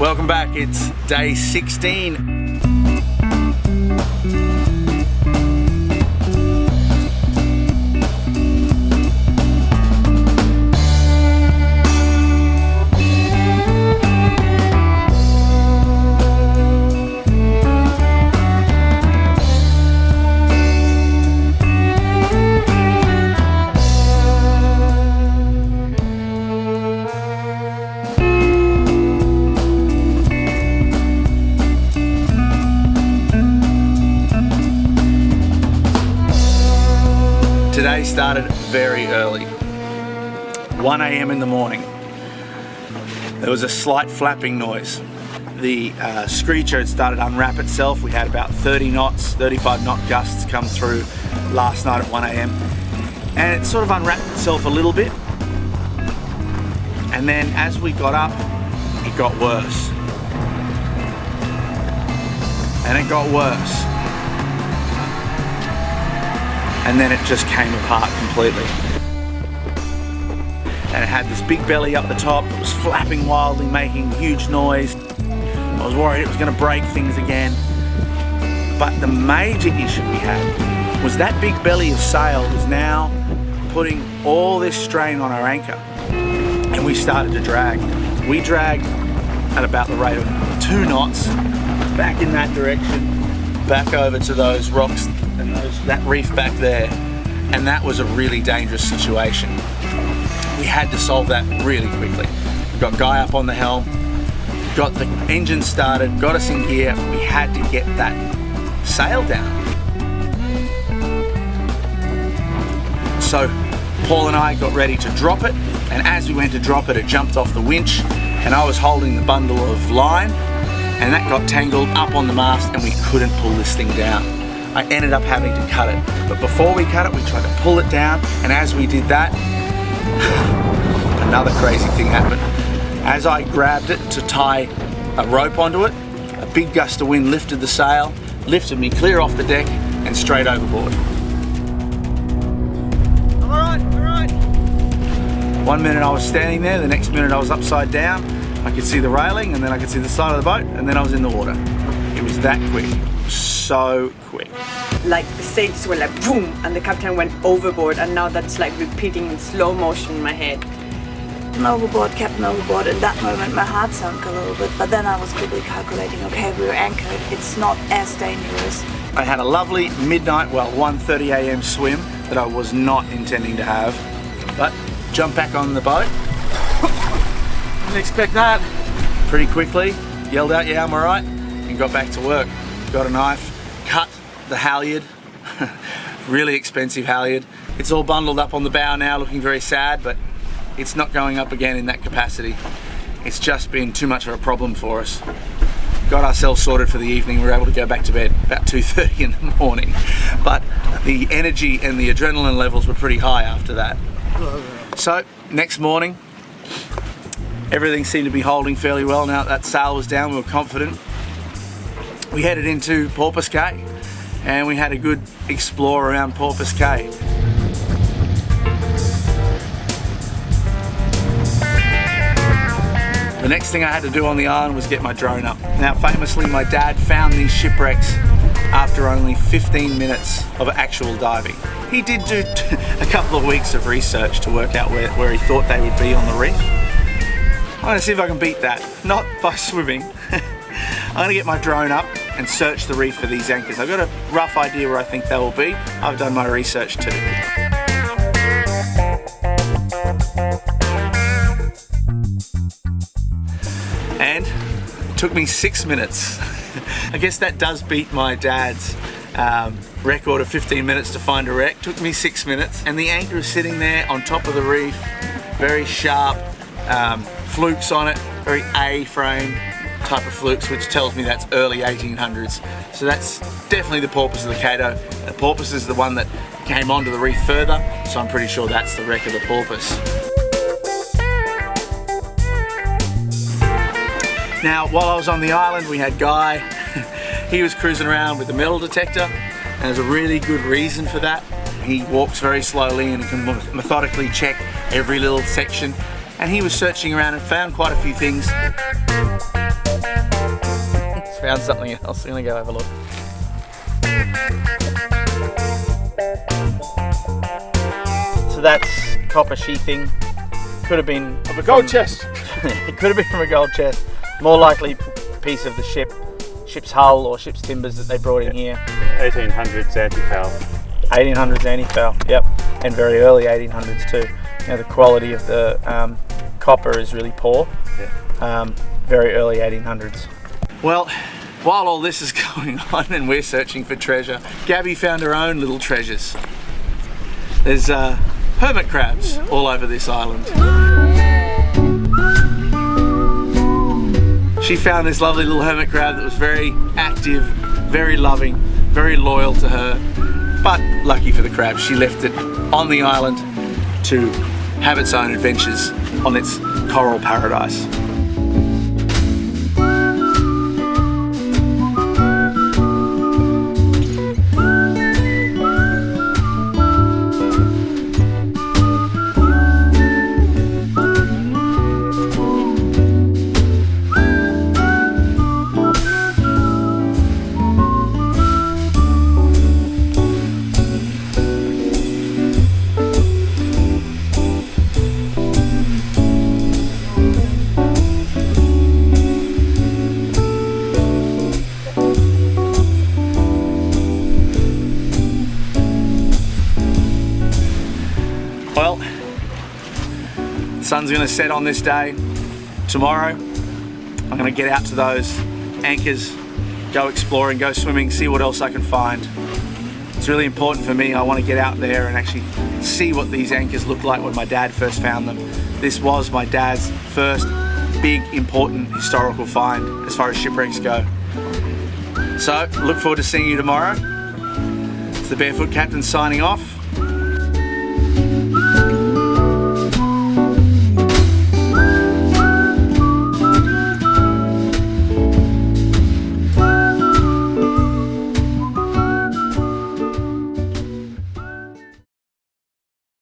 Welcome back, it's day 16. Today started very early, 1 a.m. in the morning. There was a slight flapping noise. The Screecher had started to unwrap itself. We had about 30 knots, 35 knot gusts come through last night at 1 a.m. and it sort of unwrapped itself a little bit. And then as we got up, it got worse. And it got worse. And then it just came apart completely. And it had this big belly up the top. It was flapping wildly, making huge noise. I was worried it was going to break things again. But the major issue we had was that big belly of sail was now putting all this strain on our anchor. And we started to drag. We dragged at about the rate of 2 knots, back in that direction, back over to those rocks and that reef back there, and that was a really dangerous situation. We had to solve that really quickly. We got Guy up on the helm, got the engine started, got us in gear. We had to get that sail down. So Paul and I got ready to drop it, and as we went to drop it, it jumped off the winch, and I was holding the bundle of line, and that got tangled up on the mast, and we couldn't pull this thing down. I ended up having to cut it. But before we cut it, we tried to pull it down, and as we did that, another crazy thing happened. As I grabbed it to tie a rope onto it, a big gust of wind lifted the sail, lifted me clear off the deck and straight overboard. All right. 1 minute I was standing there, the next minute I was upside down. I could see the railing, and then I could see the side of the boat, and then I was in the water. It was that quick. So quick. Like the sails were like boom, and the captain went overboard, and now that's like repeating in slow motion in my head. Captain overboard, captain overboard. In that moment my heart sunk a little bit, but then I was quickly calculating, okay, we were anchored, it's not as dangerous. I had a lovely midnight, well 1:30 a.m. swim that I was not intending to have, but jumped back on the boat. Didn't expect that. Pretty quickly, yelled out, yeah, I'm alright, and got back to work. Got a knife, cut the halyard, really expensive halyard. It's all bundled up on the bow now, looking very sad, but it's not going up again in that capacity. It's just been too much of a problem for us. Got ourselves sorted for the evening. We were able to go back to bed about 2:30 in the morning. But the energy and the adrenaline levels were pretty high after that. So next morning, everything seemed to be holding fairly well. Now that sail was down, we were confident. We headed into Porpoise Cay, and we had a good explore around Porpoise Cay. The next thing I had to do on the island was get my drone up. Now famously my dad found these shipwrecks after only 15 minutes of actual diving. He did do a couple of weeks of research to work out where he thought they would be on the reef. I'm gonna see if I can beat that, not by swimming. I'm gonna get my drone up and search the reef for these anchors. I've got a rough idea where I think they will be. I've done my research too. And it took me 6 minutes. I guess that does beat my dad's record of 15 minutes to find a wreck. Took me 6 minutes, and the anchor is sitting there on top of the reef, very sharp flukes on it, very A-frame type of flukes, which tells me that's early 1800s. So that's definitely the porpoise of the Cato. The porpoise is the one that came onto the reef further, so I'm pretty sure that's the wreck of the porpoise. Now, while I was on the island, we had Guy. He was cruising around with the metal detector, and there's a really good reason for that. He walks very slowly and can methodically check every little section, and he was searching around and found quite a few things. found something else. We're gonna go have a look. So that's copper sheathing. Could have been Of a gold chest. It could have been from a gold chest. More likely a piece of the ship's hull or ship's timbers that they brought in here. 1800s anti-foul. 1800s anti-foul, yep, and very early 1800s too. Now the quality of the copper is really poor. Yeah. Very early 1800s. Well, while all this is going on and we're searching for treasure, Gabby found her own little treasures. There's hermit crabs all over this island. She found this lovely little hermit crab that was very active, very loving, very loyal to her. But lucky for the crab, she left it on the island to have its own adventures on its coral paradise. Well, the sun's gonna set on this day. Tomorrow, I'm gonna get out to those anchors, go exploring, go swimming, see what else I can find. It's really important for me. I want to get out there and actually see what these anchors look like when my dad first found them. This was my dad's first big, important historical find as far as shipwrecks go. So, look forward to seeing you tomorrow. It's the Barefoot Captain signing off.